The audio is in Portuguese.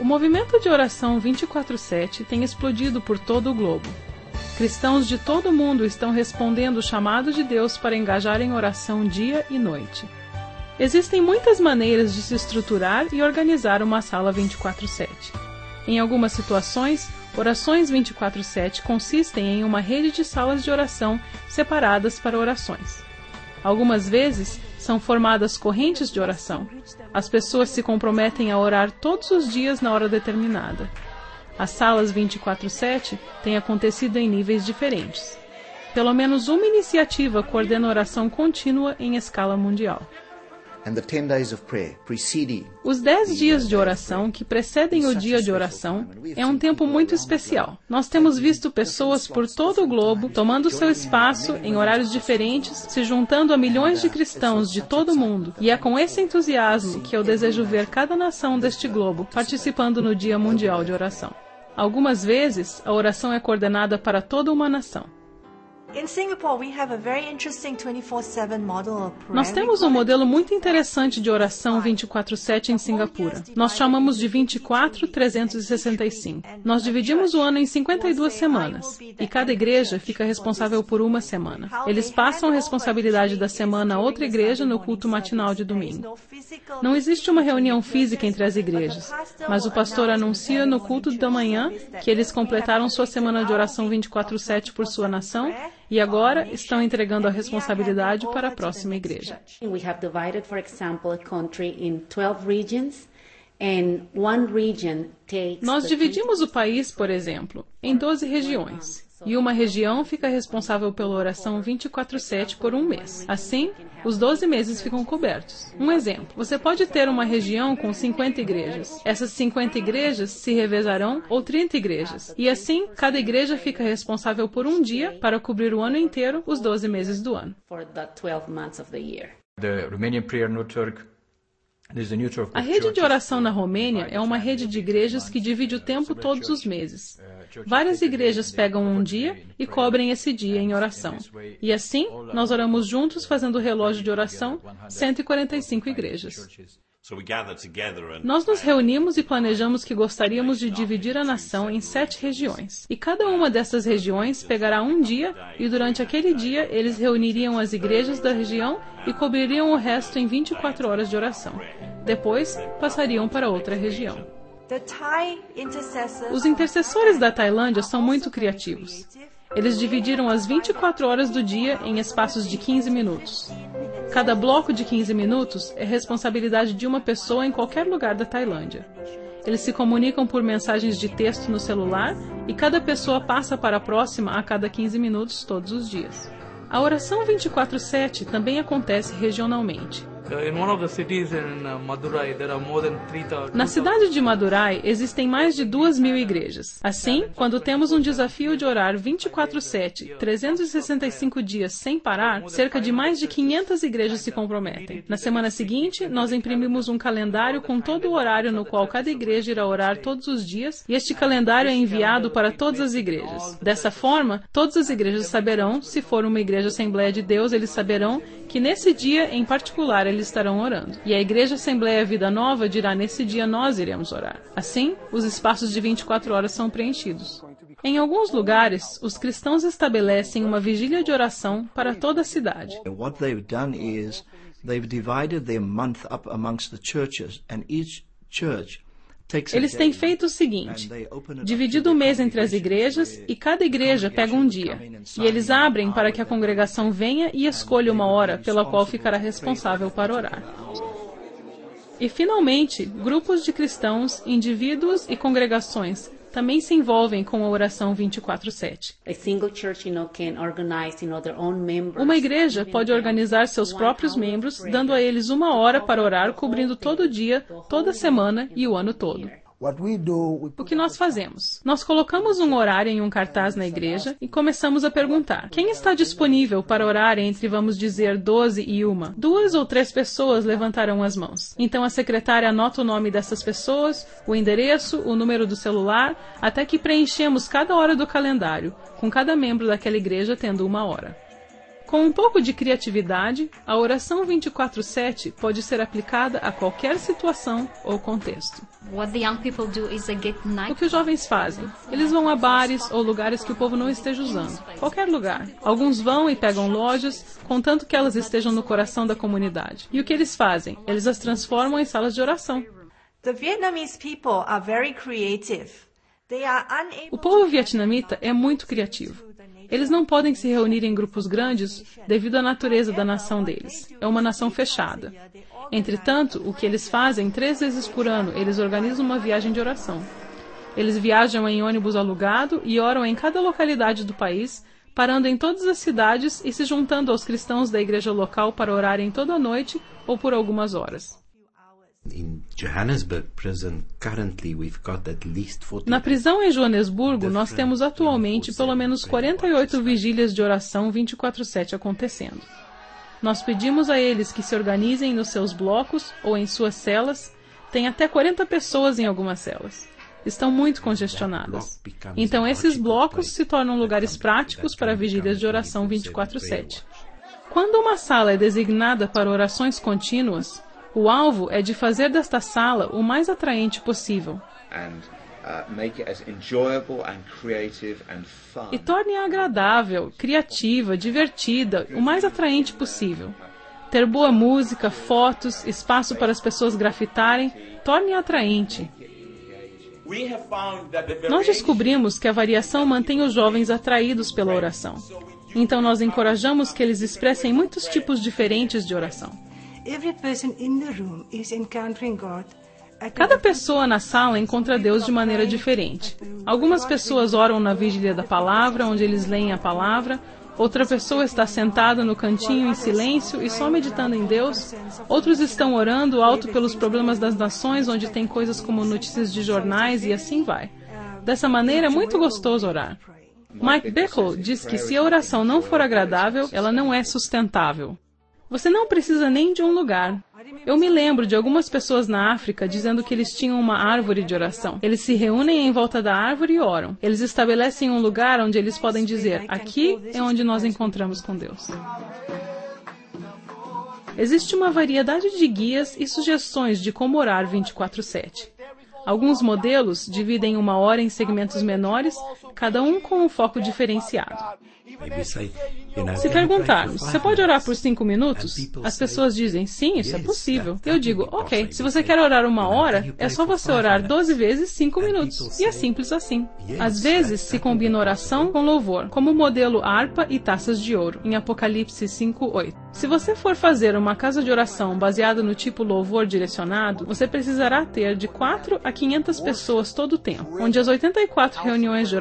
O movimento de oração 24/7 tem explodido por todo o globo. Cristãos de todo o mundo estão respondendo o chamado de Deus para engajar em oração dia e noite. Existem muitas maneiras de se estruturar e organizar uma sala 24/7. Em algumas situações, orações 24/7 consistem em uma rede de salas de oração separadas para orações. Algumas vezes, são formadas correntes de oração. As pessoas se comprometem a orar todos os dias na hora determinada. As salas 24/7 têm acontecido em níveis diferentes. Pelo menos uma iniciativa coordena oração contínua em escala mundial. Os 10 dias de oração que precedem o dia de oração é um tempo muito especial. Nós temos visto pessoas por todo o globo tomando seu espaço em horários diferentes, se juntando a milhões de cristãos de todo o mundo. E é com esse entusiasmo que eu desejo ver cada nação deste globo participando no Dia Mundial de Oração. Algumas vezes, a oração é coordenada para toda uma nação. Nós temos um modelo muito interessante de oração 24/7 em Singapura. Nós chamamos de 24/365. Nós dividimos o ano em 52 semanas, e cada igreja fica responsável por uma semana. Eles passam a responsabilidade da semana a outra igreja no culto matinal de domingo. Não existe uma reunião física entre as igrejas, mas o pastor anuncia no culto da manhã que eles completaram sua semana de oração 24/7 por sua nação, e agora estão entregando a responsabilidade para a próxima igreja. Nós dividimos o país, por exemplo, em 12 regiões. E uma região fica responsável pela oração 24/7 por um mês. Assim, os 12 meses ficam cobertos. Um exemplo, você pode ter uma região com 50 igrejas. Essas 50 igrejas se revezarão, ou 30 igrejas. E assim, cada igreja fica responsável por um dia para cobrir o ano inteiro, os 12 meses do ano. A rede de oração na Romênia é uma rede de igrejas que divide o tempo todos os meses. Várias igrejas pegam um dia e cobrem esse dia em oração. E assim, nós oramos juntos fazendo o relógio de oração 145 igrejas. Nós nos reunimos e planejamos que gostaríamos de dividir a nação em 7 regiões. E cada uma dessas regiões pegará um dia e durante aquele dia eles reuniriam as igrejas da região e cobririam o resto em 24 horas de oração. Depois, passariam para outra região. Os intercessores da Tailândia são muito criativos. Eles dividiram as 24 horas do dia em espaços de 15 minutos. Cada bloco de 15 minutos é responsabilidade de uma pessoa em qualquer lugar da Tailândia. Eles se comunicam por mensagens de texto no celular e cada pessoa passa para a próxima a cada 15 minutos todos os dias. A oração 24/7 também acontece regionalmente. Na cidade de Madurai, existem mais de 2.000 igrejas. Assim, quando temos um desafio de orar 24/7, 365 dias sem parar, cerca de mais de 500 igrejas se comprometem. Na semana seguinte, nós imprimimos um calendário com todo o horário no qual cada igreja irá orar todos os dias, e este calendário é enviado para todas as igrejas. Dessa forma, todas as igrejas saberão, se for uma igreja Assembleia de Deus, eles saberão que nesse dia, em particular, eles estarão orando. E a Igreja Assembleia Vida Nova dirá, nesse dia nós iremos orar. Assim, os espaços de 24 horas são preenchidos. Em alguns lugares, os cristãos estabelecem uma vigília de oração para toda a cidade. What they've done is they've divided their month up amongst the churches, and each church Eles têm feito o seguinte, dividido o mês entre as igrejas, e cada igreja pega um dia. E eles abrem para que a congregação venha e escolha uma hora pela qual ficará responsável para orar. E, finalmente, grupos de cristãos, indivíduos e congregações também se envolvem com a oração 24/7. Uma igreja pode organizar seus próprios membros, dando a eles uma hora para orar, cobrindo todo o dia, toda a semana e o ano todo. O que nós fazemos? Nós colocamos um horário em um cartaz na igreja e começamos a perguntar: quem está disponível para orar entre, vamos dizer, 12 e 1? 2 ou 3 pessoas levantarão as mãos. Então a secretária anota o nome dessas pessoas, o endereço, o número do celular, até que preenchemos cada hora do calendário, com cada membro daquela igreja tendo uma hora. Com um pouco de criatividade, a oração 24/7 pode ser aplicada a qualquer situação ou contexto. O que os jovens fazem? Eles vão a bares ou lugares que o povo não esteja usando. Qualquer lugar. Alguns vão e pegam lojas, contanto que elas estejam no coração da comunidade. E o que eles fazem? Eles as transformam em salas de oração. O povo vietnamita é muito criativo. Eles não podem se reunir em grupos grandes devido à natureza da nação deles. É uma nação fechada. Entretanto, o que eles fazem 3 vezes por ano, eles organizam uma viagem de oração. Eles viajam em ônibus alugado e oram em cada localidade do país, parando em todas as cidades e se juntando aos cristãos da igreja local para orarem toda a noite ou por algumas horas. Na prisão em Joanesburgo, nós temos atualmente pelo menos 48 vigílias de oração 24/7 acontecendo. Nós pedimos a eles que se organizem nos seus blocos ou em suas celas. Tem até 40 pessoas em algumas celas. Estão muito congestionadas. Então esses blocos se tornam lugares práticos para vigílias de oração 24/7. Quando uma sala é designada para orações contínuas, o alvo é de fazer desta sala o mais atraente possível. E torne-a agradável, criativa, divertida, o mais atraente possível. Ter boa música, fotos, espaço para as pessoas grafitarem, torne-a atraente. Nós descobrimos que a variação mantém os jovens atraídos pela oração. Então nós encorajamos que eles expressem muitos tipos diferentes de oração. Cada pessoa na sala encontra Deus de maneira diferente. Algumas pessoas oram na vigília da palavra, onde eles leem a palavra. Outra pessoa está sentada no cantinho em silêncio e só meditando em Deus. Outros estão orando alto pelos problemas das nações, onde tem coisas como notícias de jornais e assim vai. Dessa maneira é muito gostoso orar. Mike Bickle diz que se a oração não for agradável, ela não é sustentável. Você não precisa nem de um lugar. Eu me lembro de algumas pessoas na África dizendo que eles tinham uma árvore de oração. Eles se reúnem em volta da árvore e oram. Eles estabelecem um lugar onde eles podem dizer, aqui é onde nós encontramos com Deus. Existe uma variedade de guias e sugestões de como orar 24/7. Alguns modelos dividem uma hora em segmentos menores, cada um com um foco diferenciado. Se perguntarmos, você pode orar por 5 minutos? As pessoas dizem, sim, isso é possível. Eu digo, ok, se você quer orar 1 hora, é só você orar 12 vezes 5 minutos. E é simples assim. Às vezes, se combina oração com louvor, como o modelo harpa e taças de ouro, em Apocalipse 5:8. Se você for fazer uma casa de oração baseada no tipo louvor direcionado, você precisará ter de 4 a 500 pessoas todo o tempo, onde as 84 reuniões de